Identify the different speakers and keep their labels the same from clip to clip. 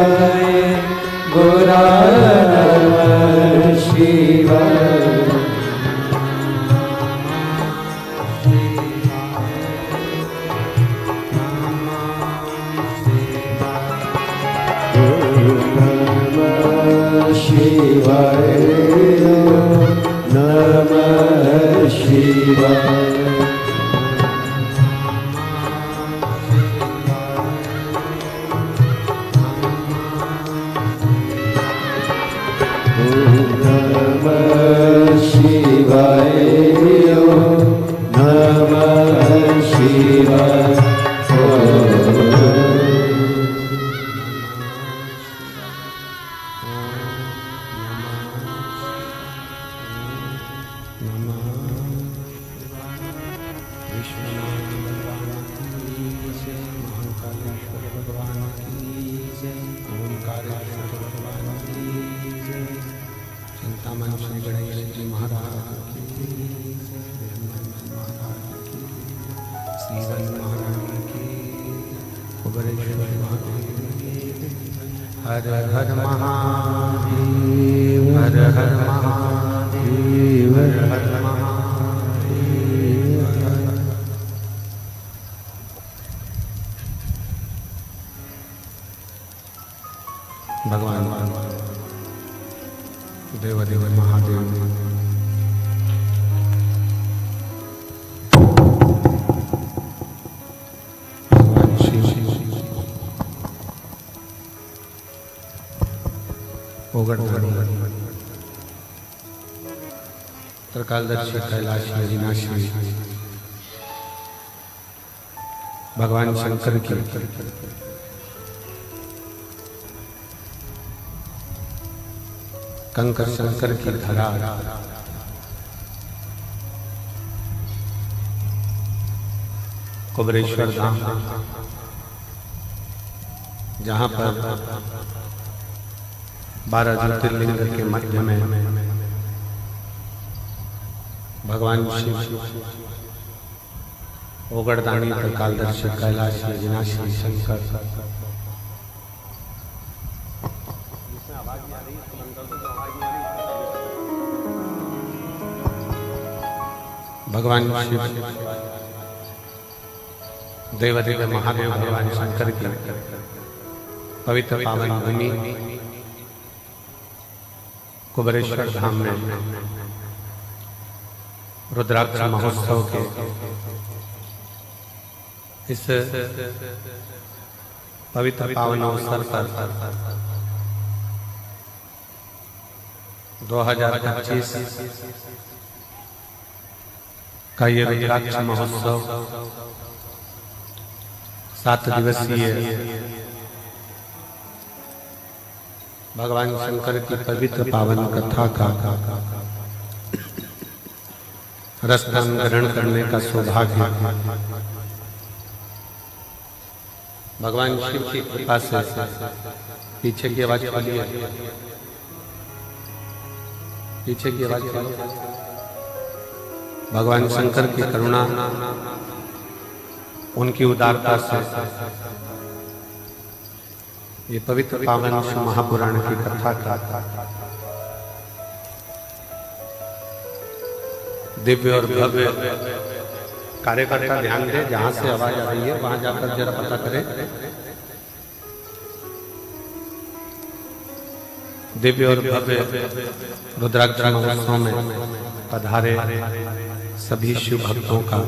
Speaker 1: शिवाय गोरा नमः शिवाय। शिवाय नमः शिवाय। नमः शिवाय नमः शिवाय। हर हर महादेव हर हर महादेव हर हर महादेव। भगवान देवदेव महादेव त्रिकालदर्शी कैलाश अविनाशी भगवान शंकर की कंकर शंकर की धरा कुबरेश्वर धाम, जहाँ पर 12 ज्योतिर्लिंग के मध्य में भगवान शिव ओगड़दानी त्रिकालदर्शी कैलाश अविनाशी शंकर भगवान शिव देवदेव महादेव भगवान शंकर की पवित्र पावन भूमि कुबरेश्वर धाम में रुद्राक्ष महोत्सव के इस पवित्र पावन अवसर पर 2025 का ये रुद्राक्ष महोत्सव 7 दिवसीय भगवान शंकर की पवित्र पावन कथा का रसदान ग्रहण करने का सौभाग्य भगवान शिव की कृपा से पीछे की आवाज खोलिए, पीछे की आवाज खोलिए। भगवान शंकर की करुणा, उनकी उदारता से ये पवित्र पावन महापुराण की कथा का दिव्य और भव्य कार्यकर्ता ध्यान दे, जहां से आवाज आ रही है वहां जाकर जरा पता करें। दिव्य और भव्य रुद्राक्ष महोत्सव में पधारे सभी शिव भक्तों का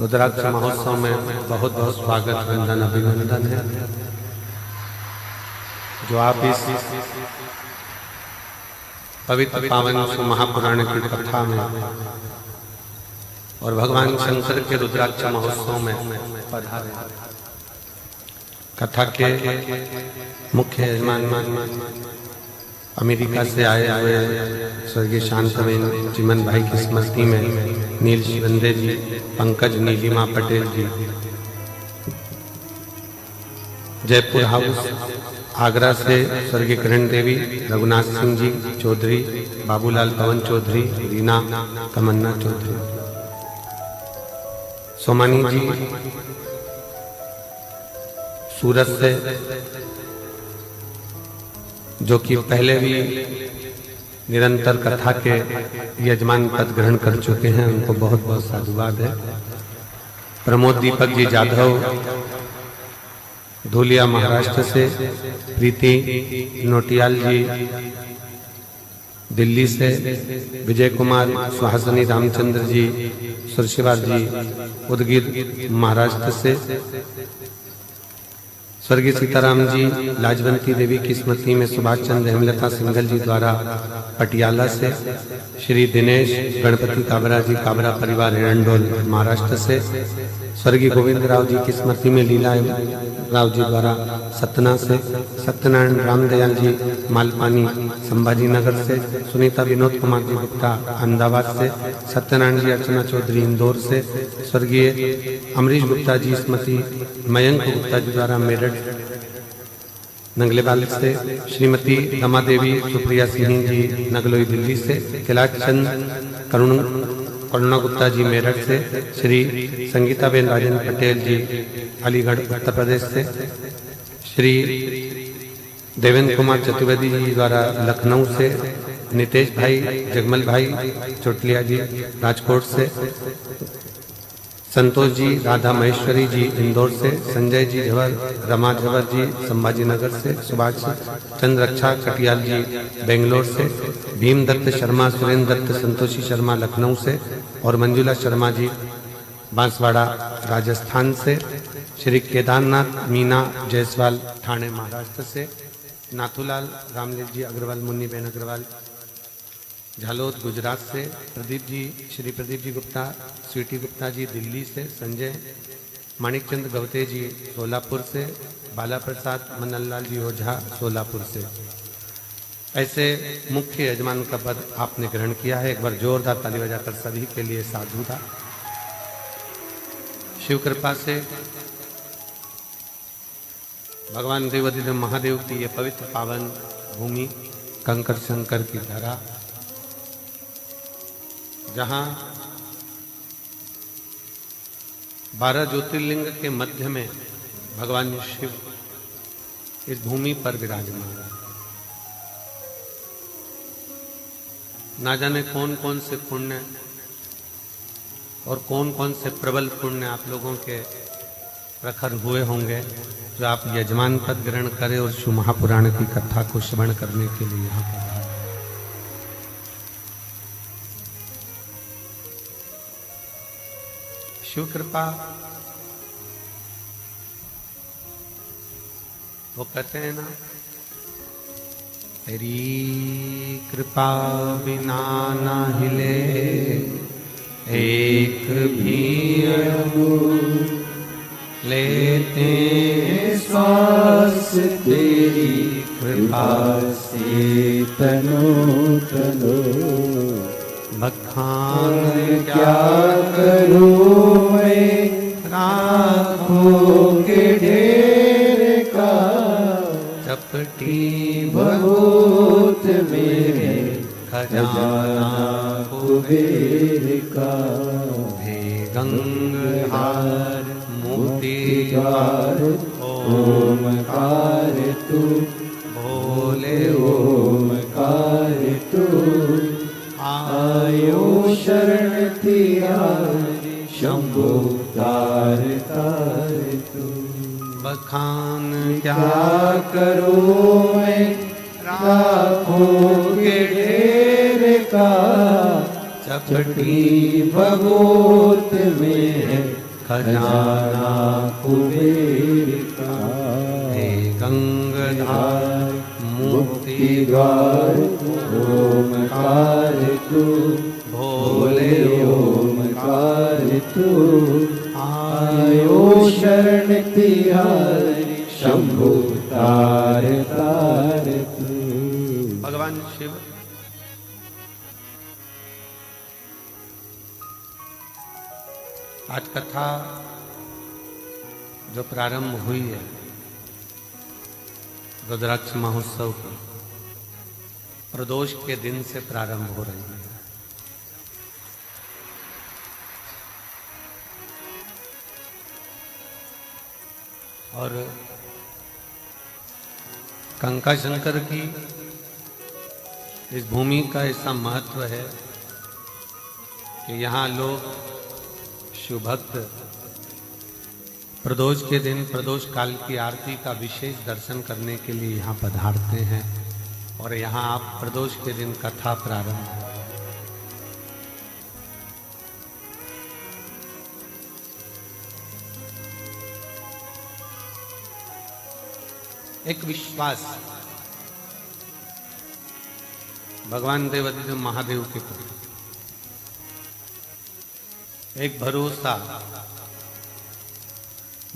Speaker 1: रुद्राक्ष महोत्सव में बहुत बहुत स्वागत, वंदन, अभिनंदन है। जो आप इस पवित्र पावन महापुराण की कथा में और भगवान शंकर के रुद्राक्ष महोत्सव में पधारे। कथा के मुख्य यजमान अमेरिका से आए हुए स्वर्गीय शांतवेन चिमन भाई की स्मृति में नील शिवंदे जी, पंकज नीलिमा पटेल जी, जयपुर हाउस आगरा से स्वर्गीय किरण देवी, रघुनाथ सिंह जी चौधरी, बाबूलाल पवन चौधरी, रीना तमन्ना चौधरी, सोमानी जी, सूरत से, जो कि पहले भी निरंतर कथा के यजमान पद ग्रहण कर चुके हैं, उनको बहुत बहुत साधुवाद है। प्रमोद दीपक जी जाधव धूलिया महाराष्ट्र से, प्रीति नोटियाल जी दिल्ली से, विजय कुमार सुहासनी रामचंद्र जी सुरशिवार जी उदगीर महाराष्ट्र से, स्वर्गीय सीताराम जी लाजवंती देवी की स्मृति में सुभाष चंद्र हेमलता सिंघल जी द्वारा पटियाला से, श्री दिनेश गणपति काबरा जी काबरा परिवार हिरंडोल महाराष्ट्र से, स्वर्गीय गोविंद राव जी की स्मृति में लीला राव जी द्वारा सतना से, सत्यनारायण रामदयाल जी मालपानी संभाजी नगर से, सुनीता विनोद कुमार जी गुप्ता अहमदाबाद से, सत्यनारायण जी अर्चना चौधरी इंदौर से, स्वर्गीय अमरीश गुप्ता जी स्मृति मयंक गुप्ता जी द्वारा मेरठ नंगलेवाल से, श्रीमती रमा देवी सुप्रिया सिंह जी नगलोई दिल्ली से, कैलाश चंद करुणा गुप्ता जी मेरठ से, श्री संगीताबेन राजेंद्र पटेल जी अलीगढ़ उत्तर प्रदेश से, श्री देवेंद्र कुमार चतुर्वेदी जी द्वारा लखनऊ से, नितेश भाई जगमल भाई चोटलिया जी राजकोट से, संतोष जी राधा महेश्वरी जी इंदौर से, संजय जी झवर रमा झवर जी संभाजी नगर से, सुभाष चंद्र रक्षा कटियाल जी बेंगलोर से, भीम दत्त शर्मा सुरेंद्र दत्त संतोषी शर्मा लखनऊ से और मंजुला शर्मा जी बांसवाड़ा राजस्थान से, श्री केदारनाथ मीना जायसवाल ठाणे महाराष्ट्र से, नाथूलाल रामलील जी अग्रवाल मुन्नी बेन अग्रवाल झालोद गुजरात से, प्रदीप जी श्री प्रदीप जी गुप्ता स्वीटी गुप्ता जी दिल्ली से, संजय माणिकचंद गवते जी सोलापुर से, बाला प्रसाद मनललाल जी ओझा सोलापुर से। ऐसे मुख्य यजमान का पद आपने ग्रहण किया है। एक बार जोरदार ताली बजाकर सभी के लिए साधुता। शिव कृपा से भगवान देवाधिदेव महादेव की ये पवित्र पावन भूमि कंकर शंकर की धरा, जहां 12 ज्योतिर्लिंग के मध्य में भगवान शिव इस भूमि पर विराजमान है। ना जाने कौन कौन से पुण्य और कौन कौन से प्रबल पुण्य आप लोगों के प्रखर हुए होंगे जो आप यजमान पद ग्रहण करें और शिव महापुराण की कथा को श्रवण करने के लिए यहाँ पर आए। शिव कृपा, वो कहते हैं ना, तेरी कृपा बिना ना हिले एक भी अणु, लेते श्वास तेरी कृपा से तनो तनो। बखान क्या करूं मैं राखों के ढेर का, चपटी बहुत मेरे खजाना कुबेर का। हे गंगाहार मोती द्वार ओमकार तू, बोले ओमकार तू। आयो शरण तिहारी शंभो तार तार तू। बखान क्या करूं मैं राखों के ढेर का, चपटी भगोत में खजाना कुबेर का। हे गंगाधार मुक्ति द्वार ओमकार तू, भोले ओमकार तू। आयो शरण तिहारी शंभु तार तार तू। भगवान शिव आज कथा जो प्रारंभ हुई है रुद्राक्ष महोत्सव की, प्रदोष के दिन से प्रारंभ हो रही है। और कंका शंकर की इस भूमि का ऐसा महत्व है कि यहाँ लोग शिव भक्त प्रदोष के दिन प्रदोष काल की आरती का विशेष दर्शन करने के लिए यहाँ पधारते हैं और यहाँ आप प्रदोष के दिन कथा प्रारंभ। एक विश्वास भगवान देवाधिदेव महादेव के प्रति, एक भरोसा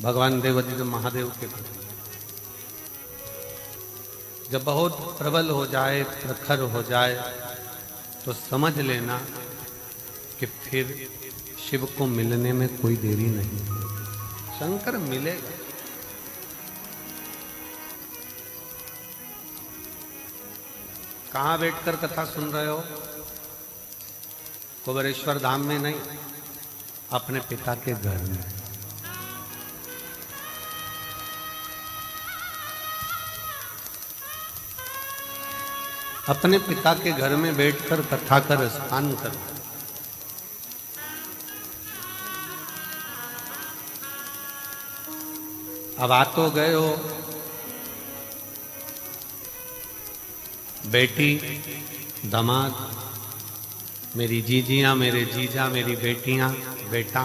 Speaker 1: भगवान देवाधिदेव महादेव के प्रति जब बहुत प्रबल हो जाए, प्रखर हो जाए, तो समझ लेना कि फिर शिव को मिलने में कोई देरी नहीं। शंकर मिलेगा। कहाँ बैठकर कथा सुन रहे हो? कुबेरेश्वर धाम में नहीं, अपने पिता के घर में। अपने पिता के घर में बैठकर कथा कर स्नान कर। अब आ तो गए हो, बेटी, दामाद, मेरी जीजियां, मेरे जीजा, मेरी बेटियां, बेटा,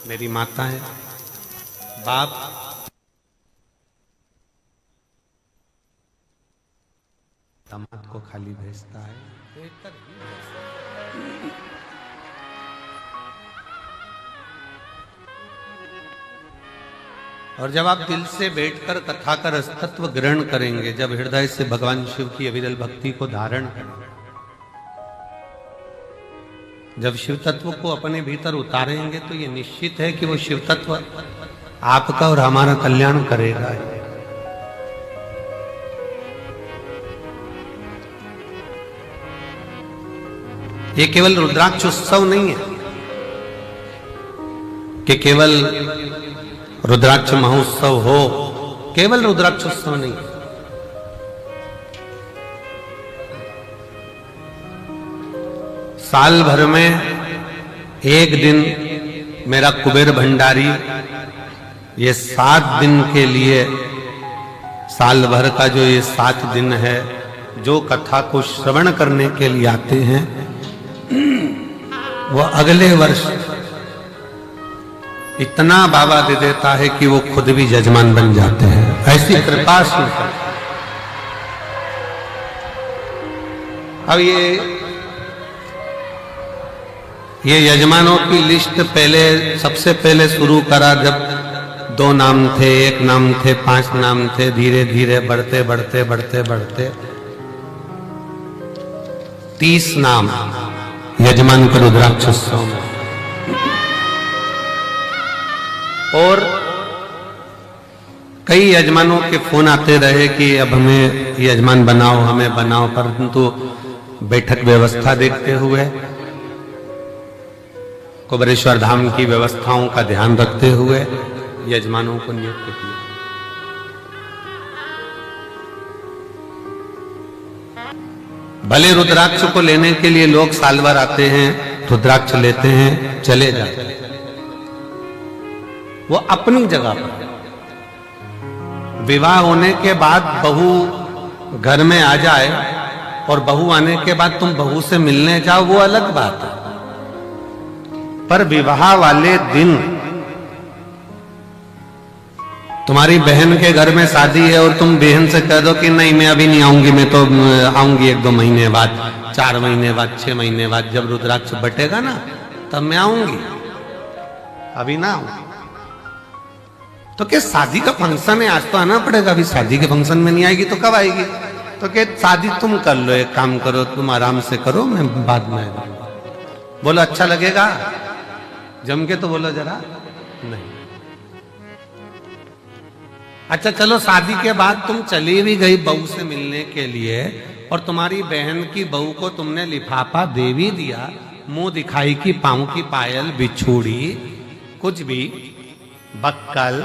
Speaker 1: मेरी माताएं, बाप, दामाद को खाली भेजता है। और जब आप दिल से बैठकर कथा का रसतत्व ग्रहण करेंगे, जब हृदय से भगवान शिव की अविरल भक्ति को धारण करेंगे, जब शिव तत्व को अपने भीतर उतारेंगे, तो ये निश्चित है कि वो शिव तत्व आपका और हमारा कल्याण करेगा। ये केवल रुद्राक्ष उत्सव नहीं है कि केवल रुद्राक्ष महोत्सव हो, केवल रुद्राक्ष उत्सव नहीं। साल भर में एक दिन मेरा कुबेर भंडारी ये 7 दिन के लिए, साल भर का जो ये 7 दिन है, जो कथा को श्रवण करने के लिए आते हैं, वो अगले वर्ष इतना बाबा दे देता है कि वो खुद भी यजमान बन जाते हैं। ऐसी कृपा से। अब ये यजमानों की लिस्ट पहले, सबसे पहले शुरू करा जब 2 नाम थे, 1 नाम थे, 5 नाम थे। धीरे धीरे बढ़ते बढ़ते बढ़ते बढ़ते 30 नाम यजमान के रुद्राक्ष उत्सव में। और कई यजमानों के फोन आते रहे कि अब हमें यजमान बनाओ, हमें बनाओ, परंतु बैठक व्यवस्था देखते हुए, कुबेरेश्वर धाम की व्यवस्थाओं का ध्यान रखते हुए यजमानों को नियुक्त किया। भले रुद्राक्ष को लेने के लिए लोग साल भर आते हैं, रुद्राक्ष लेते हैं, चले जाते हैं, वो अपनी जगह पर। विवाह होने के बाद बहू घर में आ जाए और बहू आने के बाद तुम बहू से मिलने जाओ, वो अलग बात है। पर विवाह वाले दिन तुम्हारी बहन के घर में शादी है और तुम बहन से कह दो कि नहीं मैं अभी नहीं आऊंगी, मैं तो आऊंगी 1-2 महीने बाद, 4 महीने बाद, 6 महीने बाद, जब रुद्राक्ष बटेगा ना तब मैं आऊंगी, अभी ना आऊंगी। तो क्या शादी का फंक्शन है, आज तो आना पड़ेगा, अभी शादी के फंक्शन में नहीं आएगी तो कब आएगी? तो क्या शादी तुम कर लो, एक काम करो, तुम आराम से करो, मैं बाद में आऊंगा। बोलो अच्छा लगेगा? जम के तो बोलो जरा। नहीं। अच्छा चलो, शादी के बाद तुम चली भी गई बहू से मिलने के लिए और तुम्हारी बहन की बहू को तुमने लिफाफा दे भी दिया, मुंह दिखाई की पांव की पायल, बिछूड़ी, कुछ भी, बक्कल,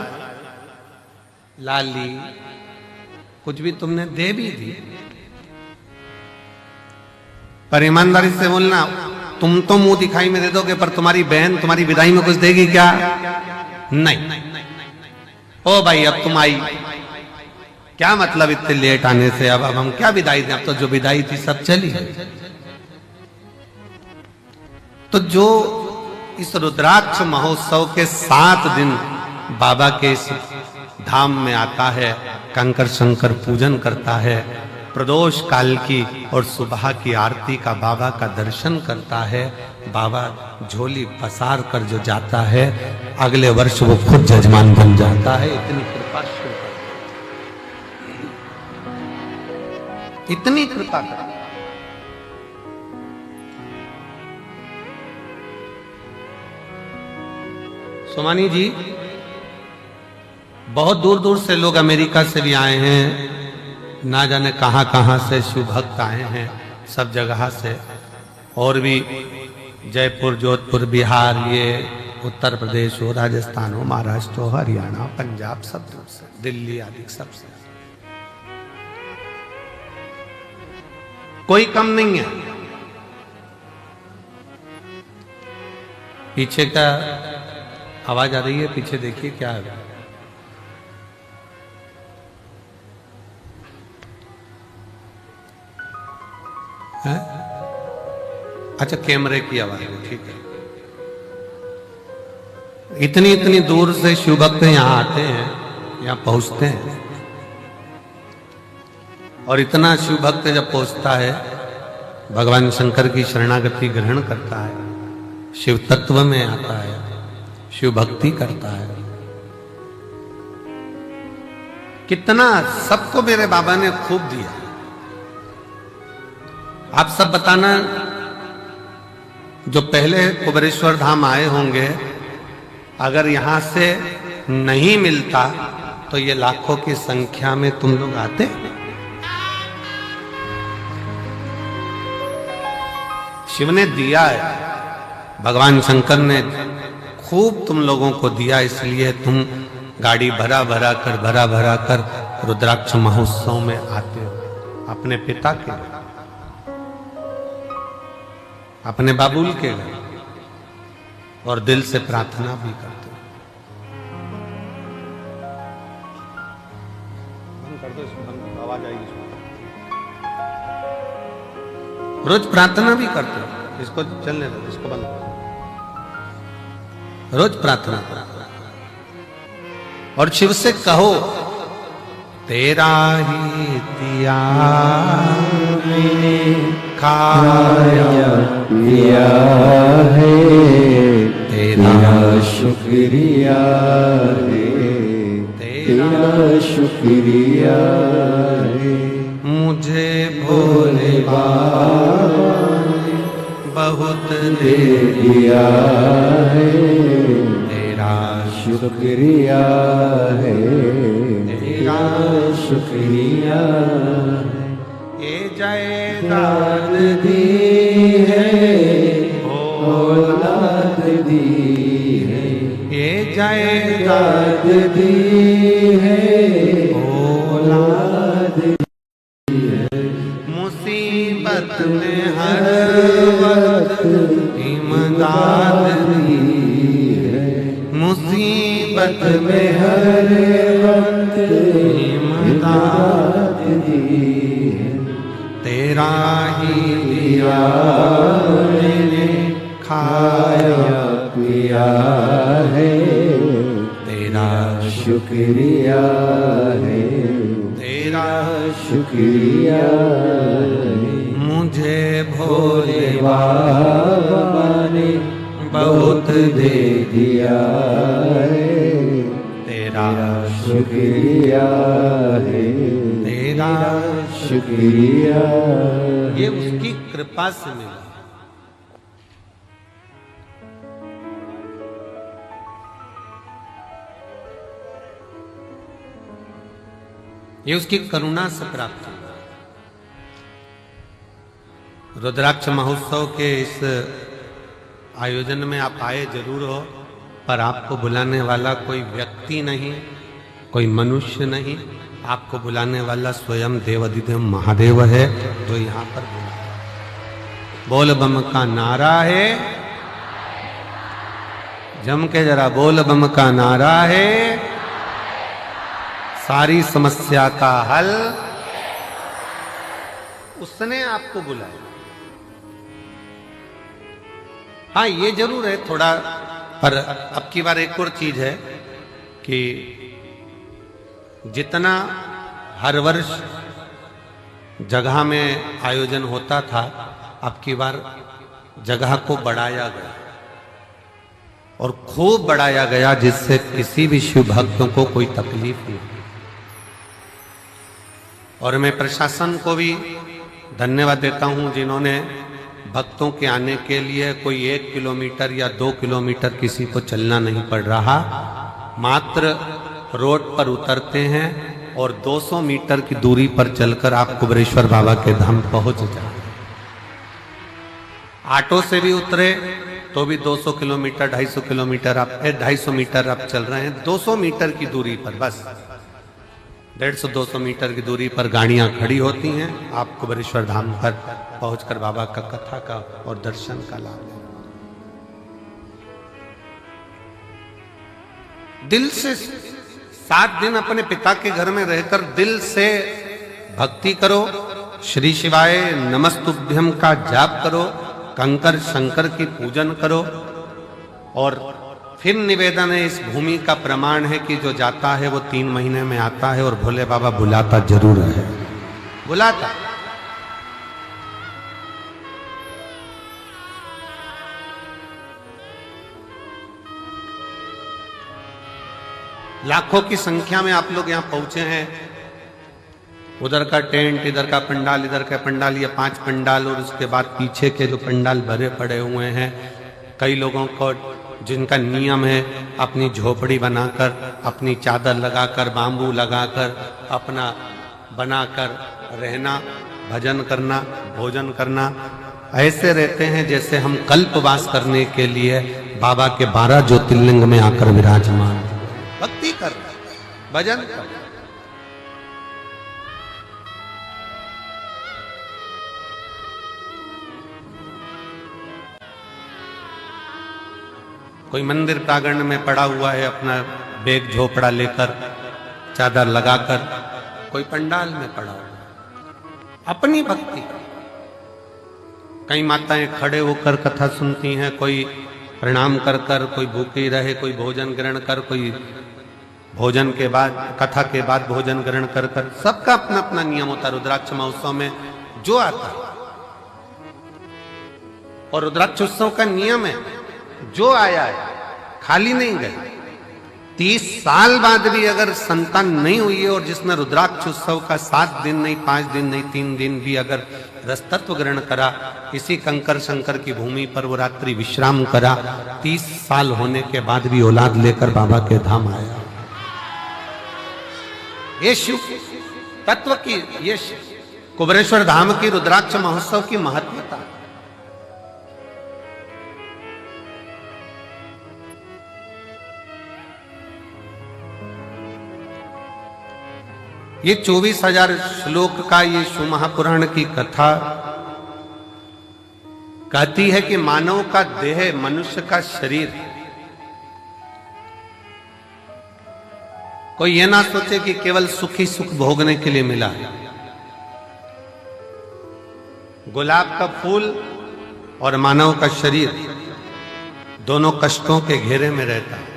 Speaker 1: लाली, कुछ भी तुमने दे भी दी, पर ईमानदारी से बोलना, तुम तो मुंह दिखाई में दे दोगे, पर तुम्हारी बहन तुम्हारी विदाई में कुछ देगी क्या? नहीं। ओ भाई अब तुम आई, क्या मतलब इतने लेट आने से? अब हम क्या विदाई दें? अब तो जो विदाई थी सब चली गई। तो जो इस रुद्राक्ष महोत्सव के 7 दिन बाबा के इस धाम में आता है, कंकर शंकर पूजन करता है, प्रदोष काल की और सुबह की आरती का बाबा का दर्शन करता है, बाबा झोली पसार कर जो जाता है, अगले वर्ष वो खुद जजमान बन जाता है। इतनी कृपा शुरू कर, इतनी कृपा कर। सोमानी जी, बहुत दूर दूर से लोग अमेरिका से भी आए हैं, ना जाने कहां कहां से शिव भक्त आए हैं, सब जगह से, और भी जयपुर, जोधपुर, बिहार, ये उत्तर प्रदेश हो, राजस्थान हो, महाराष्ट्र हो, हरियाणा, पंजाब, सब दूर से, दिल्ली आदि सब से, कोई कम नहीं है। पीछे का आवाज आ रही है, पीछे देखिए क्या है। है? अच्छा, कैमरे की आवाज है, ठीक है। इतनी इतनी दूर से शिव भक्त यहाँ आते हैं, यहाँ पहुंचते हैं, और इतना शिव भक्त जब पहुंचता है, भगवान शंकर की शरणागति ग्रहण करता है, शिव तत्व में आता है, शिव भक्ति करता है, कितना सबको मेरे बाबा ने खूब दिया। आप सब बताना, जो पहले कुबेरेश्वर धाम आए होंगे, अगर यहां से नहीं मिलता तो ये लाखों की संख्या में तुम लोग आते। शिव ने दिया है, भगवान शंकर ने खूब तुम लोगों को दिया, इसलिए तुम गाड़ी भरा भरा कर रुद्राक्ष महोत्सव में आते हो, अपने पिता के घर, अपने बाबुल के घर, और दिल से प्रार्थना भी करते हो। बंद कर दो इसको, आवाज आएगी। रोज प्रार्थना भी करते हो, इसको चलने दो, इसको बंद कर, रोज प्रार्थना करो और शिव से कहो, तेरा ही दिया मैंने खाया पिया है, तेरा शुक्रिया है, तेरा शुक्रिया है, मुझे भोले बाबा ने बहुत दे दिया है, तेरा शुक्रिया है, तेरा शुक्रिया है, ये जायदाद दी है, औलाद दी है, ये जायदाद दी है, औलाद दी है, मुसीबत में हर वक्त इमदाद दी है, मुसीबत में हर वक्त इमदाद दी है, तेरा ही दिया मैंने खाया पिया है, तेरा शुक्रिया है, तेरा शुक्रिया है, मुझे भोले बाबा ने बहुत दे दिया है, तेरा शुक्रिया है, तेरा शुक्रिया। ये उसकी कृपा से मिला। ये उसकी करुणा से प्राप्त हुआ। रुद्राक्ष महोत्सव के इस आयोजन में आप आए जरूर हो, पर आपको बुलाने वाला कोई व्यक्ति नहीं, कोई मनुष्य नहीं, आपको बुलाने वाला स्वयं देवाधिदेव महादेव है, जो यहाँ पर बुला। बोल बम का नारा है, जम के जरा बोल बम का नारा है, सारी समस्या का हल उसने आपको बुलाया। हाँ ये जरूर है थोड़ा, पर अब की बार एक और चीज है कि जितना हर वर्ष जगह में आयोजन होता था, अब की बार जगह को बढ़ाया गया और खूब बढ़ाया गया, जिससे किसी भी शिव भक्तों को कोई तकलीफ नहीं। और मैं प्रशासन को भी धन्यवाद देता हूं, जिन्होंने भक्तों के आने के लिए कोई 1 किलोमीटर या 2 किलोमीटर किसी को चलना नहीं पड़ रहा, मात्र रोड पर उतरते हैं और 200 मीटर की दूरी पर चलकर आप कुबेरेश्वर बाबा के धाम पहुंच जाए। ऑटो से भी उतरे तो भी 200 किलोमीटर 250 किलोमीटर आप 250 मीटर आप चल रहे हैं, 200 मीटर की दूरी पर, बस 150-200 मीटर की दूरी पर गाड़ियां खड़ी होती हैं। आप कुबेरेश्वर धाम पर पहुंचकर बाबा का कथा का और दर्शन का लाभ लें। दिल से 7 दिन अपने पिता के घर में रहकर दिल से भक्ति करो, श्री शिवाय नमस्तुभ्यम का जाप करो, कंकर शंकर की पूजन करो। और फिर निवेदन है, इस भूमि का प्रमाण है कि जो जाता है वो 3 महीने में आता है, और भोले बाबा बुलाता जरूर है, बुलाता। लाखों की संख्या में आप लोग यहां पहुंचे हैं। उधर का टेंट, इधर का पंडाल, इधर का पंडाल, ये 5 पंडाल, और उसके बाद पीछे के जो पंडाल भरे पड़े हुए हैं। कई लोगों को जिनका नियम है अपनी झोपड़ी बनाकर, अपनी चादर लगाकर, बांबू लगाकर, अपना बनाकर रहना, भजन करना, भोजन करना, ऐसे रहते हैं जैसे हम कल्पवास करने के लिए बाबा के 12 ज्योतिर्लिंग में आकर विराजमान, भक्ति कर, भजन कर। कोई मंदिर प्रांगण में पड़ा हुआ है अपना बैग झोपड़ा लेकर, चादर लगाकर, कोई पंडाल में पड़ा हुआ है अपनी भक्ति। कई माताएं खड़े होकर कथा सुनती हैं, कोई प्रणाम कर कर, कोई भूखी रहे, कोई भोजन ग्रहण कर, कोई भोजन के बाद, कथा के बाद भोजन ग्रहण कर कर, सबका अपना अपना नियम होता है। रुद्राक्ष महोत्सव में जो आता है, और रुद्राक्ष उत्सव का नियम है, जो आया है खाली नहीं गए। 30 साल बाद भी अगर संतान नहीं हुई है और जिसने रुद्राक्ष उत्सव का 7 दिन नहीं, 5 दिन नहीं, 3 दिन भी अगर रसतत्व ग्रहण करा, इसी कंकर शंकर की भूमि पर वो रात्रि विश्राम करा, 30 साल होने के बाद भी औलाद लेकर बाबा के धाम आया। ये शिव तत्व की, ये कुबेरेश्वर धाम की रुद्राक्ष महोत्सव की महत्वता। ये 24,000 श्लोक का ये शिव महापुराण की कथा कहती है कि मानव का देह, मनुष्य का शरीर, कोई ये ना सोचे कि केवल सुखी सुख भोगने के लिए मिला है। गुलाब का फूल और मानव का शरीर दोनों कष्टों के घेरे में रहता है।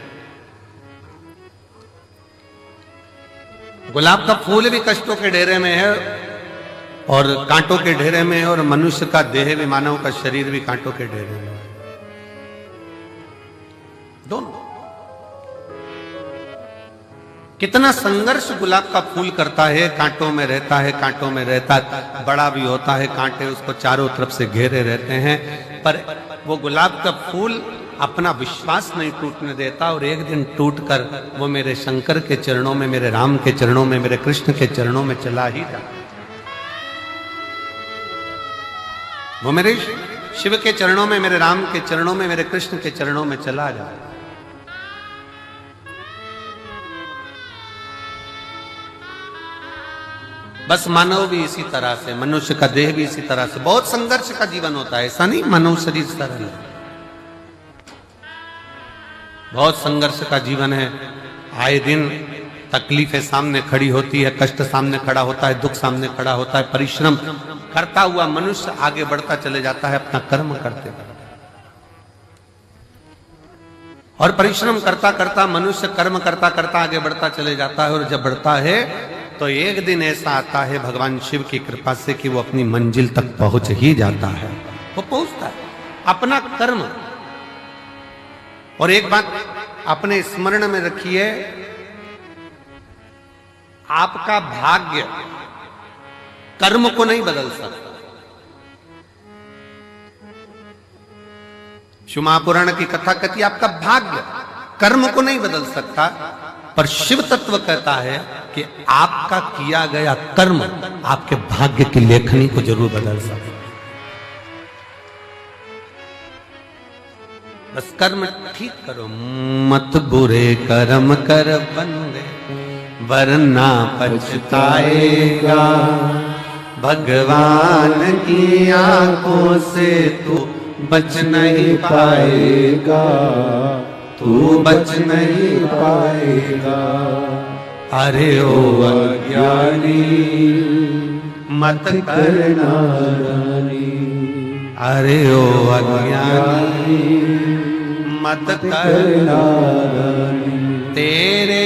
Speaker 1: गुलाब का फूल भी कष्टों के डेरे में है और कांटों के डेरे में है, और मनुष्य का देह भी, मानव का शरीर भी कांटों के डेरे में है। दोनों कितना संघर्ष गुलाब का फूल करता है, कांटों में रहता है, कांटों में रहता है, बड़ा भी होता है, कांटे उसको चारों तरफ से घेरे रहते हैं, पर वो गुलाब का फूल अपना विश्वास नहीं टूटने देता, और एक दिन टूटकर वो मेरे शंकर के चरणों में, मेरे राम के चरणों में, मेरे कृष्ण के चरणों में चला ही जाता। वो मेरे शिव के चरणों में, मेरे राम के चरणों में, मेरे कृष्ण के चरणों में चला जाए। बस मानव भी इसी तरह से, मनुष्य का देह भी इसी तरह से बहुत संघर्ष का जीवन होता है। ऐसा नहीं मानव शरीर सरल है, बहुत संघर्ष का जीवन है। आए दिन तकलीफें सामने खड़ी होती है, कष्ट सामने खड़ा होता है, दुख सामने खड़ा होता है। परिश्रम करता हुआ मनुष्य आगे बढ़ता चले जाता है अपना कर्म करते करते, और परिश्रम करता करता मनुष्य कर्म करता करता आगे बढ़ता चले जाता है। और जब बढ़ता है तो एक दिन ऐसा आता है भगवान शिव की कृपा से कि वो अपनी मंजिल तक पहुंच ही जाता है, वो पहुंचता है अपना कर्म। और एक बात अपने स्मरण में रखिए, आपका भाग्य कर्म को नहीं बदल सकता। शिव महापुराण की कथा कहती है आपका भाग्य कर्म को नहीं बदल सकता, पर शिव तत्व कहता है कि आपका किया गया कर्म आपके भाग्य की लेखनी को जरूर बदल सकता। बस कर्म ठीक करो, मत बुरे कर्म कर बंदे वरना पछताएगा। भगवान की आंखों से तू बच नहीं पाएगा, तू बच नहीं पाएगा। अरे ओ अज्ञानी मत करना रानी, अरे ओ अज्ञानी मत करना रानी। तेरे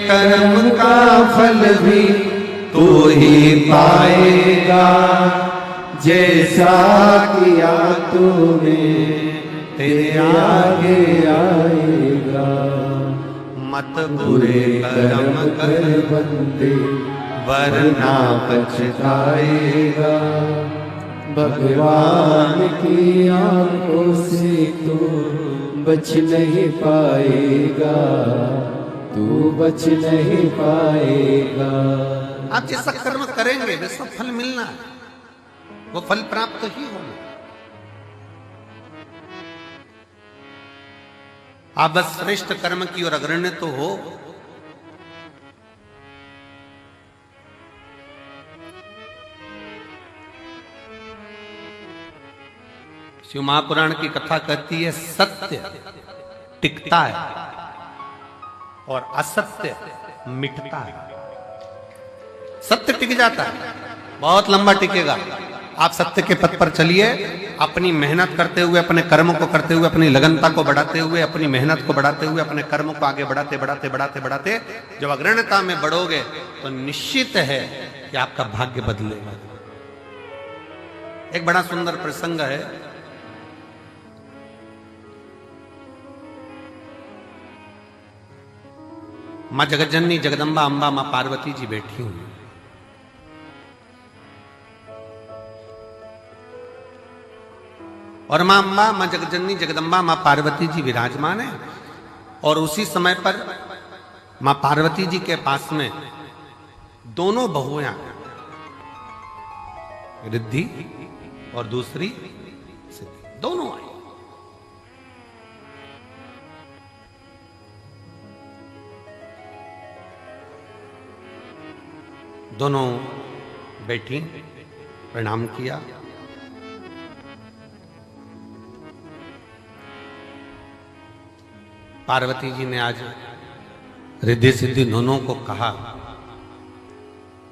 Speaker 1: कर्म का फल भी तू ही पाएगा, जैसा किया तूने तेरे आगे आएगा। मत बुरे कर्म कर बंदे वरना पछताएगा।
Speaker 2: भगवान की आंखों से तू बच नहीं पाएगा, तू बच नहीं पाएगा।
Speaker 1: आप जैसा कर्म करेंगे वैसा फल मिलना है, वो फल प्राप्त ही होगा। आप बस श्रेष्ठ कर्म की ओर अग्रण्य तो हो। शिव महापुराण की कथा कहती है सत्य टिकता है और असत्य मिटता है। सत्य टिक जाता है, बहुत लंबा टिकेगा। आप सत्य के पथ पर चलिए, अपनी मेहनत करते हुए, अपने कर्म को करते हुए, अपनी लगनता को बढ़ाते हुए, अपनी मेहनत को बढ़ाते हुए, अपने कर्म को आगे बढ़ाते बढ़ाते बढ़ाते बढ़ाते जब अग्रण्यता में बढ़ोगे तो निश्चित है कि आपका भाग्य बदलेगा। एक बड़ा सुंदर प्रसंग है। मां जगतजननी जगदम्बा अंबा मां पार्वती जी बैठी हुई, और मां अंबा मां जगतजननी जगदम्बा मां पार्वती जी विराजमान है। और उसी समय पर मां पार्वती जी के पास में दोनों बहुएं, रिद्धि और दूसरी सिद्धि, दोनों आई। दोनों बैठी, प्रणाम किया। पार्वती जी ने आज रिद्धि सिद्धि दोनों को कहा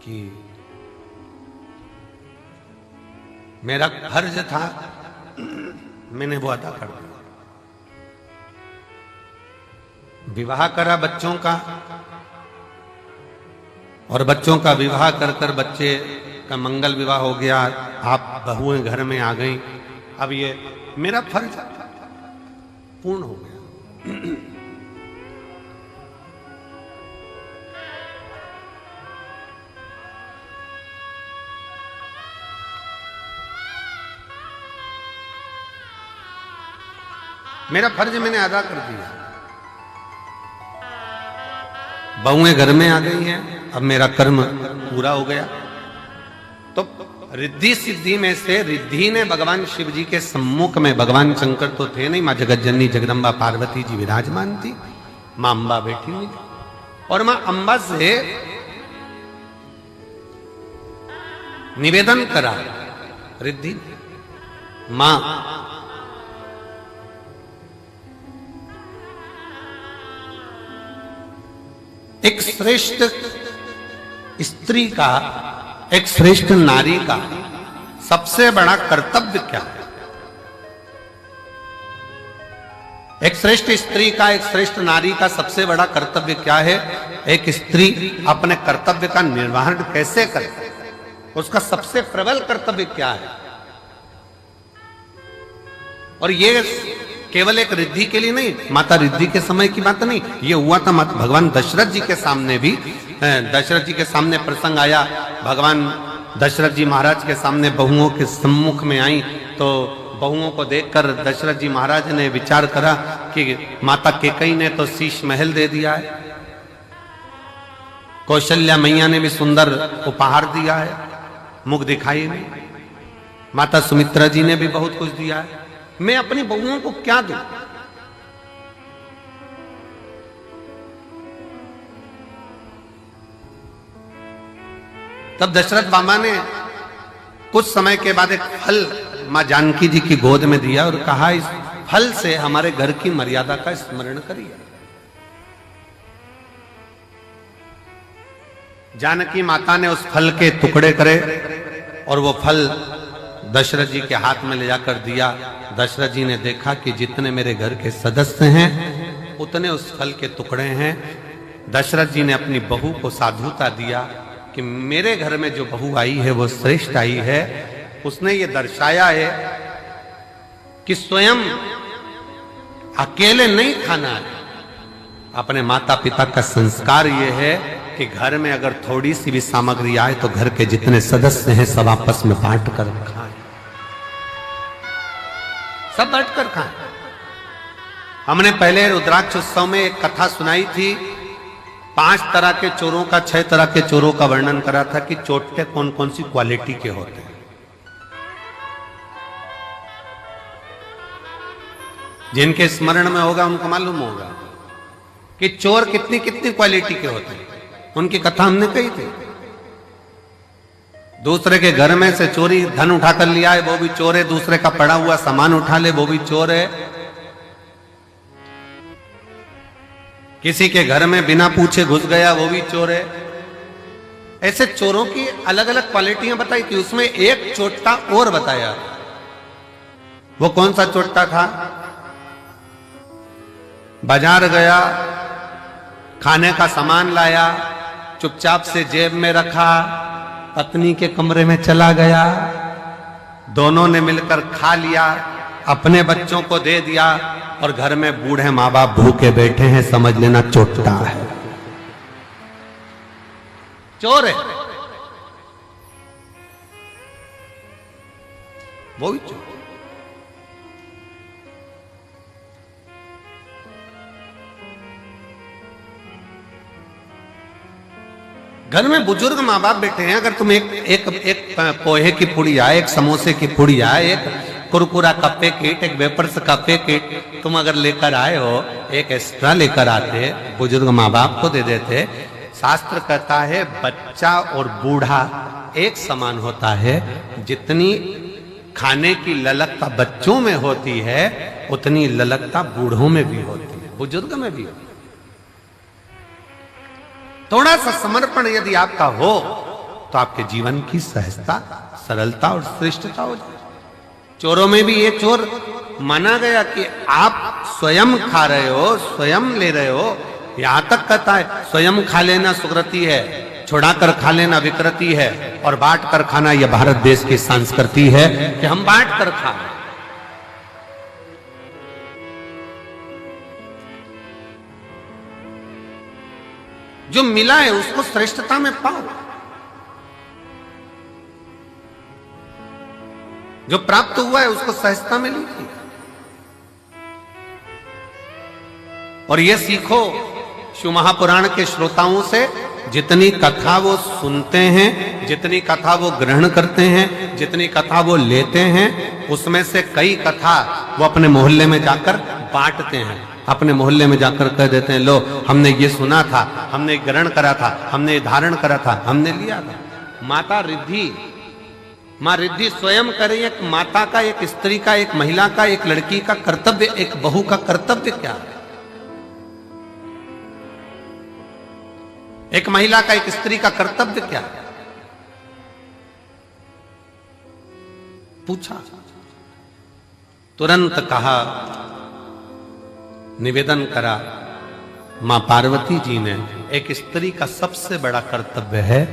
Speaker 1: कि मेरा फर्ज था, मैंने वो अदा कर दिया। विवाह करा बच्चों का, और बच्चों का विवाह कर कर बच्चे का मंगल विवाह हो गया। आप बहुएं घर में आ गई। अब ये मेरा फर्ज पूर्ण हो गया। मेरा फर्ज मैंने अदा कर दिया। बहुएं घर में आ गई हैं, अब मेरा कर्म पूरा हो गया। तो रिद्धि सिद्धि में से रिद्धि ने भगवान शिव जी के सम्मुख में, भगवान शंकर तो थे नहीं, मां जगतजननी जगदम्बा पार्वती जी विराजमान थी, मां अंबा बैठी हुई थी। और मां अंबा से निवेदन करा, रिद्धि मां एक श्रेष्ठ स्त्री का, एक श्रेष्ठ नारी का सबसे बड़ा कर्तव्य क्या है? एक श्रेष्ठ स्त्री का, एक श्रेष्ठ नारी का सबसे बड़ा कर्तव्य क्या है? एक स्त्री अपने कर्तव्य का निर्वहन कैसे करे, उसका सबसे प्रबल कर्तव्य क्या है? और ये केवल एक रिद्धि के लिए नहीं, माता रिद्धि के समय की बात नहीं, ये हुआ था भगवान दशरथ जी के सामने भी। दशरथ जी के सामने प्रसंग आया, भगवान दशरथ जी महाराज के सामने बहुओं के सम्मुख में आई, तो बहुओं को देखकर दशरथ जी महाराज ने विचार करा कि माता कैकेयी ने तो शीश महल दे दिया है, कौशल्या मैया ने भी सुंदर उपहार दिया है, मुख दिखाई नहीं, माता सुमित्रा जी ने भी बहुत कुछ दिया है, मैं अपनी बहुओं को क्या दूं? तब दशरथ बाबा ने कुछ समय के बाद एक फल मां जानकी जी की गोद में दिया और कहा, इस फल से हमारे घर की मर्यादा का स्मरण करिए। जानकी माता ने उस फल के टुकड़े करे और वो फल दशरथ जी के हाथ में ले जाकर दिया। दशरथ जी ने देखा कि जितने मेरे घर के सदस्य हैं उतने उस फल के टुकड़े हैं। दशरथ जी ने अपनी बहू को साधुता दिया कि मेरे घर में जो बहू आई है वो श्रेष्ठ आई है। उसने ये दर्शाया है कि स्वयं अकेले नहीं खाना है, अपने माता पिता का संस्कार ये है कि घर में अगर थोड़ी सी भी सामग्री आए तो घर के जितने सदस्य हैं सब आपस में बांट कर खाएं, सब बांट कर खाएं। हमने पहले रुद्राक्ष उत्सव में एक कथा सुनाई थी, 5 तरह के चोरों का, 6 तरह के चोरों का वर्णन करा था कि चोटे कौन कौन सी क्वालिटी के होते हैं। जिनके स्मरण में होगा उनको मालूम होगा कि चोर कितनी कितनी क्वालिटी के होते हैं, उनकी कथा हमने कही थी। दूसरे के घर में से चोरी धन उठा कर लिया है वो भी चोर है, दूसरे का पड़ा हुआ सामान उठा ले वो भी चोर है, किसी के घर में बिना पूछे घुस गया वो भी चोर है। ऐसे चोरों की अलग अलग क्वालिटियां बताई थी। उसमें एक चोट्टा और बताया, वो कौन सा चोट्टा था? बाजार गया, खाने का सामान लाया, चुपचाप से जेब में रखा, पत्नी के कमरे में चला गया, दोनों ने मिलकर खा लिया, अपने बच्चों को दे दिया और घर में बूढ़े माँ बाप भूखे बैठे हैं, समझ लेना चोट्टा है, चोर है, वो भी चोर। घर में बुजुर्ग माँ बाप बैठे हैं, अगर तुम एक पोहे की पुड़िया, एक समोसे की पुड़िया, एक कुरकुरा का पैकेट, एक वेपर्स का पैकेट तुम अगर लेकर आए हो, एक एक्स्ट्रा लेकर आते, बुजुर्ग माँ बाप को दे देते। शास्त्र कहता है बच्चा और बूढ़ा एक समान होता है, जितनी खाने की ललकता बच्चों में होती है उतनी ललकता बूढ़ों में भी होती है, बुजुर्ग में भी होती है। थोड़ा सा समर्पण यदि आपका हो तो आपके जीवन की सहजता, सरलता और श्रेष्ठता हो जाए। चोरों में भी ये चोर माना गया कि आप स्वयं खा रहे हो, स्वयं ले रहे हो, यहां तक कहता है स्वयं खा लेना सुकृति है, छुड़ाकर खा लेना विकृति है, और बांट कर खाना यह भारत देश की संस्कृति है कि हम बांट कर खा रहे। जो मिला है उसको श्रेष्ठता में पाओ, जो प्राप्त हुआ है उसको सहजता में लीजिए। और ये सीखो शिव महापुराण के श्रोताओं से, जितनी कथा वो सुनते हैं, जितनी कथा वो ग्रहण करते हैं, जितनी कथा वो लेते हैं, उसमें से कई कथा वो अपने मोहल्ले में जाकर बांटते हैं, अपने मोहल्ले में जाकर कह देते हैं, लो हमने ये सुना था, हमने ग्रहण करा था, हमने धारण करा था, हमने लिया था। माता रिद्धि मां रिद्धि स्वयं करे, एक माता का, एक स्त्री का, एक महिला का, एक लड़की का कर्तव्य, एक बहू का कर्तव्य क्या है? एक महिला का, एक स्त्री का कर्तव्य क्या है? पूछा, तुरंत कहा, निवेदन करा मां पार्वती जी ने, एक स्त्री का सबसे बड़ा कर्तव्य है,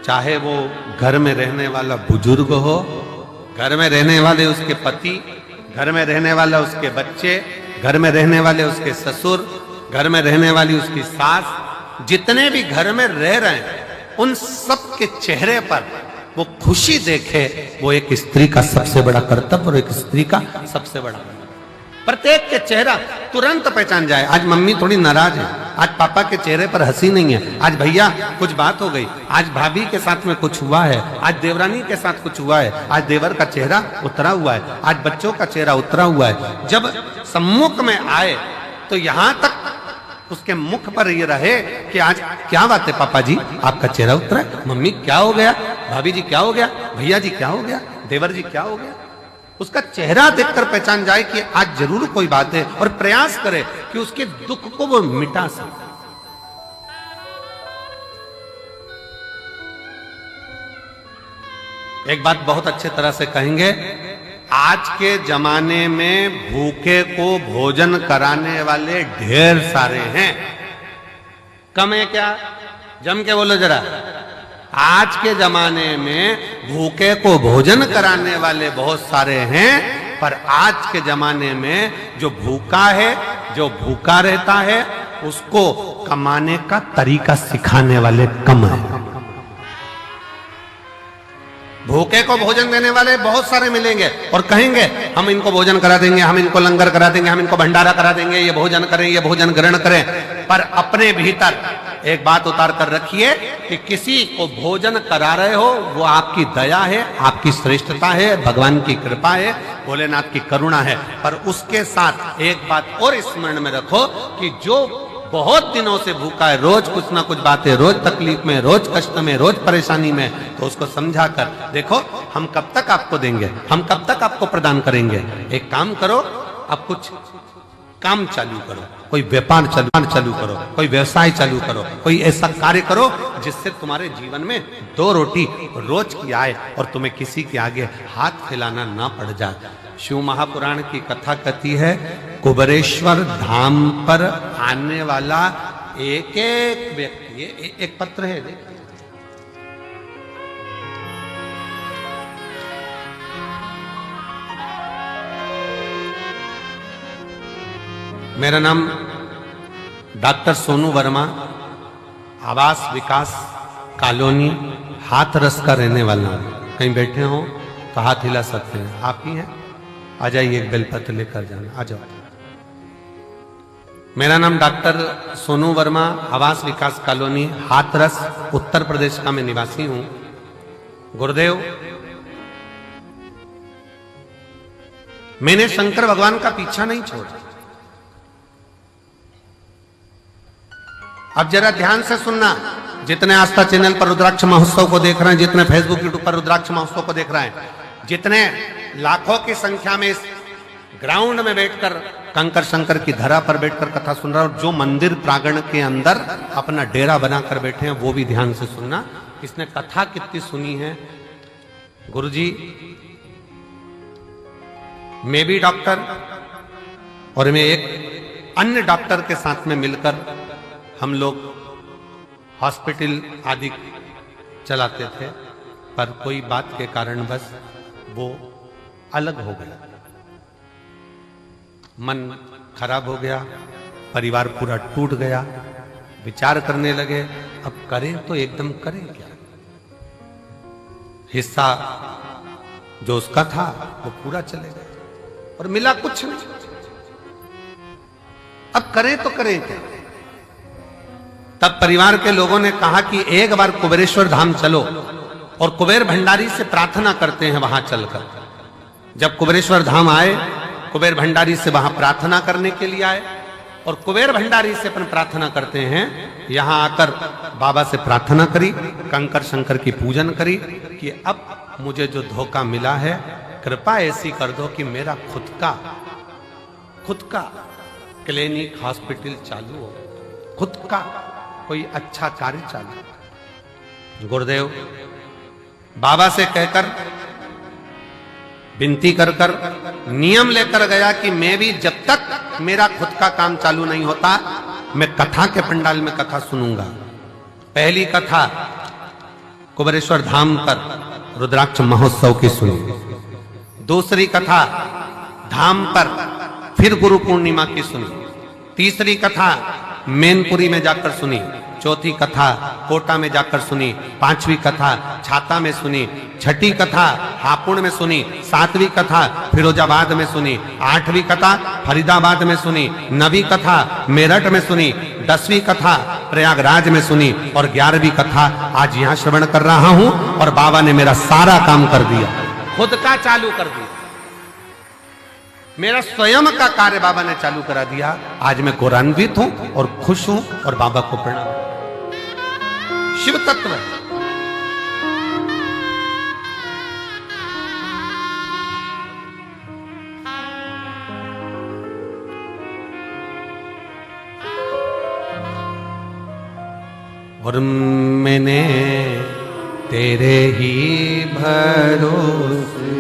Speaker 1: चाहे वो घर में रहने वाला बुजुर्ग हो, घर में रहने वाले उसके पति, घर में रहने वाला उसके बच्चे, घर में रहने वाले उसके ससुर, घर में रहने वाली उसकी सास, जितने भी घर में रह रहे हैं उन सब के चेहरे पर वो खुशी देखे, वो एक स्त्री का सबसे बड़ा कर्तव्य और एक स्त्री का सबसे बड़ा, प्रत्येक के चेहरा तुरंत पहचान जाए। आज मम्मी थोड़ी नाराज है, आज पापा के चेहरे पर हंसी नहीं है, आज भैया कुछ बात हो गई, आज भाभी के साथ में कुछ हुआ है, आज देवरानी के साथ कुछ हुआ है, आज देवर का चेहरा उतरा हुआ है, आज बच्चों का चेहरा उतरा हुआ है। जब सम्मुख में आए तो यहां तक उसके मुख पर ये रहे कि आज क्या बात है पापा जी, आपका चेहरा उतरा, मम्मी क्या हो गया, भाभी जी क्या हो गया, भैया जी क्या हो गया, देवर जी क्या हो गया, उसका चेहरा देखकर पहचान जाए कि आज जरूर कोई बात है, और प्रयास करे कि उसके दुख को वो मिटा सके। एक बात बहुत अच्छे तरह से कहेंगे, आज के जमाने में भूखे को भोजन कराने वाले ढेर सारे हैं, कम है क्या? जम के बोलो जरा। आज के जमाने में भूखे को भोजन कराने वाले बहुत सारे हैं, पर आज के जमाने में जो भूखा है, जो भूखा रहता है, उसको कमाने का तरीका सिखाने वाले कम है। भूखे को भोजन देने वाले बहुत सारे मिलेंगे और कहेंगे हम इनको भोजन करा देंगे, हम इनको लंगर करा देंगे, हम इनको भंडारा करा देंगे, ये भोजन करें, ये भोजन ग्रहण करें। पर अपने भीतर एक बात उतार कर रखिए कि किसी को भोजन करा रहे हो वो आपकी दया है, आपकी श्रेष्ठता है, भगवान की कृपा है, भोलेनाथ की करुणा है। पर उसके साथ एक बात और स्मरण में रखो कि जो बहुत दिनों से भूखा है, रोज कुछ ना कुछ बातें, रोज तकलीफ में, रोज कष्ट में, रोज परेशानी में, तो उसको समझा कर देखो हम कब तक आपको देंगे, हम कब तक आपको प्रदान करेंगे। एक काम करो, अब कुछ काम चालू करो, कोई व्यापार चालू करो, कोई व्यवसाय चालू करो, कोई ऐसा कार्य करो जिससे तुम्हारे जीवन में दो रोटी रोज की आए और तुम्हें किसी के आगे हाथ फैलाना ना पड़ जाए। शिव महापुराण की कथा कहती है, कुबेरेश्वर धाम पर आने वाला एक एक व्यक्ति, एक पत्र है देखिए, मेरा नाम डॉक्टर सोनू वर्मा, आवास विकास कॉलोनी हाथरस का रहने वाला हूं। कहीं बैठे हो तो हाथ हिला सकते हैं, आप ही हैं, आ जाइए, एक बेलपत्र लेकर जाना, आ जाओ। मेरा नाम डॉक्टर सोनू वर्मा, आवास विकास कॉलोनी हाथरस उत्तर प्रदेश का मैं निवासी हूं। गुरुदेव, मैंने शंकर भगवान का पीछा नहीं छोड़ा। अब जरा ध्यान से सुनना, जितने आस्था चैनल पर रुद्राक्ष महोत्सव को देख रहे हैं, जितने फेसबुक यूट्यूब पर रुद्राक्ष महोत्सव को देख रहे हैं, जितने लाखों की संख्या में इस ग्राउंड में बैठकर कंकर शंकर की धरा पर बैठकर कथा सुन रहा है, और जो मंदिर प्रांगण के अंदर अपना डेरा बनाकर बैठे हैं, वो भी ध्यान से सुनना। इसने कथा कितनी सुनी है। गुरुजी, मैं भी डॉक्टर और मैं एक अन्य डॉक्टर के साथ में मिलकर हम लोग हॉस्पिटल आदि चलाते थे, पर कोई बात के कारण बस वो अलग हो गया, मन खराब हो गया, परिवार पूरा टूट गया। विचार करने लगे अब करें तो एकदम करें क्या, हिस्सा जो उसका था वो पूरा चले गया और मिला कुछ नहीं, अब करें तो करें क्या। तब परिवार के लोगों ने कहा कि एक बार कुबेरेश्वर धाम चलो और कुबेर भंडारी से प्रार्थना करते हैं वहां चलकर। जब कुबेरेश्वर धाम आए, कुबेर भंडारी से वहां प्रार्थना करने के लिए आए, और कुबेर भंडारी से अपन प्रार्थना करते हैं, यहां आकर बाबा से प्रार्थना करी, कंकर शंकर की पूजन करी कि अब मुझे जो धोखा मिला है कृपा ऐसी कर दो कि मेरा खुद का क्लिनिक हॉस्पिटल चालू हो, खुद का कोई अच्छा कार्य चालू। गुरुदेव बाबा से कहकर विनती कर नियम लेकर गया कि मैं भी जब तक मेरा खुद का काम चालू नहीं होता मैं कथा के पंडाल में कथा सुनूंगा। पहली कथा कुबेरेश्वर धाम पर रुद्राक्ष महोत्सव की सुनी, दूसरी कथा धाम पर फिर गुरु पूर्णिमा की सुनी, तीसरी कथा मैनपुरी में जाकर सुनी, चौथी कथा कोटा में जाकर सुनी, पांचवी कथा छाता में सुनी, छठी कथा हापुड़ में सुनी, सातवीं कथा फिरोजाबाद में सुनी, आठवीं कथा फरीदाबाद में सुनी, नवीं कथा मेरठ में सुनी, 10वीं कथा प्रयागराज में सुनी और 11वीं कथा आज यहां श्रवण कर रहा हूं। और बाबा ने मेरा सारा काम कर दिया, खुद का चालू कर दिया, मेरा स्वयं का कार्य बाबा ने चालू करा दिया। आज मैं गौरवान्वित हूं और खुश हूं और बाबा को प्रणाम। शिव तत्व है। और मैंने तेरे ही भरोसे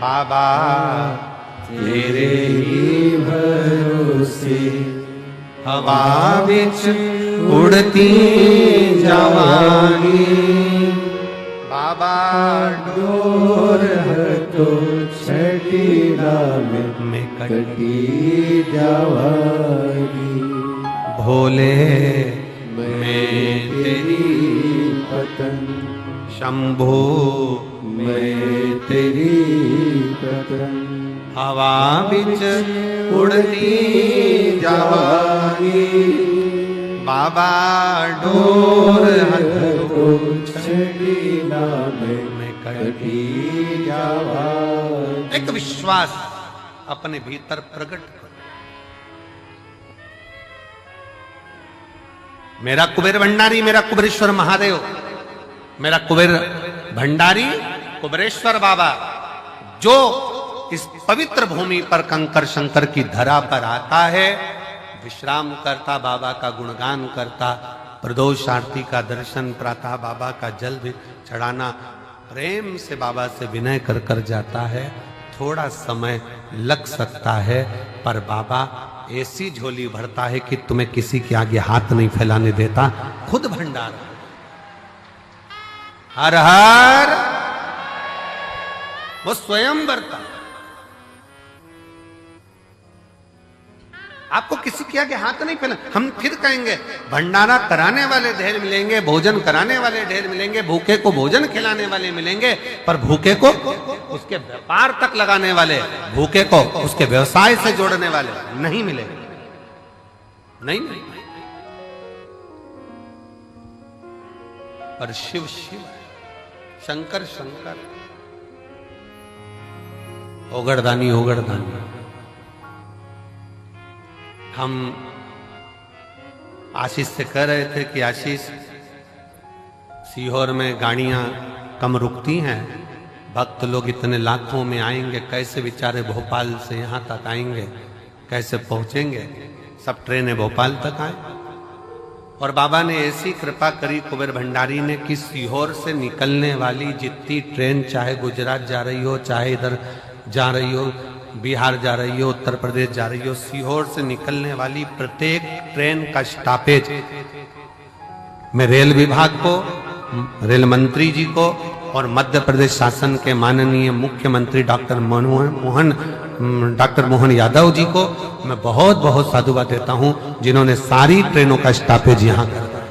Speaker 1: बाबा
Speaker 2: तेरे ही भरोसे
Speaker 1: हवा बिच उड़ती जावांगी बाबा
Speaker 2: डोर तो छठीला में कटी जावांगी
Speaker 1: भोले मैं तेरी
Speaker 2: पतन
Speaker 1: शंभो
Speaker 2: मैं तेरी पतन
Speaker 1: हवा बिच उड़ती जावांगी बाबा डोर
Speaker 2: तो छठीला में कटी जावांगी।
Speaker 1: एक विश्वास अपने भीतर प्रकट करो। मेरा कुबेर भंडारी, मेरा कुबेरेश्वर महादेव, मेरा कुबेर भंडारी कुबेरेश्वर बाबा जो इस पवित्र भूमि पर कंकर शंकर की धरा पर आता है, विश्राम करता, बाबा का गुणगान करता, प्रदोष आरती का दर्शन, प्रातः बाबा का जल भी चढ़ाना, प्रेम से बाबा से विनय कर कर जाता है। थोड़ा समय लग सकता है पर बाबा ऐसी झोली भरता है कि तुम्हें किसी के आगे हाथ नहीं फैलाने देता, खुद भंडार। हर हर वो स्वयं भरता। आपको किसी के आगे हाथ नहीं फैला। हम फिर कहेंगे भंडारा कराने वाले ढेर मिलेंगे, भोजन कराने वाले ढेर मिलेंगे, भूखे को भोजन खिलाने वाले मिलेंगे, पर भूखे को उसके व्यापार तक लगाने वाले, भूखे को उसके व्यवसाय से जोड़ने वाले नहीं मिलेंगे। नहीं। पर शिव शिव, शंकर शंकर, ओगड़दानी ओगड़दानी। हम आशीष से कह रहे थे कि आशीष, सीहोर में गाड़ियां कम रुकती हैं, भक्त लोग इतने लाखों में आएंगे, कैसे बेचारे भोपाल से यहां तक आएंगे, कैसे पहुंचेंगे? सब ट्रेनें भोपाल तक आए। और बाबा ने ऐसी कृपा करी कुबेर भंडारी ने कि सीहोर से निकलने वाली जितनी ट्रेन, चाहे गुजरात जा रही हो, चाहे इधर जा रही हो, बिहार जा रही हो, उत्तर प्रदेश जा रही हो, सीहोर से निकलने वाली प्रत्येक ट्रेन का स्टॉपेज मैं रेल विभाग को, रेल मंत्री जी को और मध्य प्रदेश शासन के माननीय मुख्यमंत्री डॉक्टर मोहन यादव जी को मैं बहुत बहुत साधुवाद देता हूं, जिन्होंने सारी ट्रेनों का स्टॉपेज यहां कर दिया।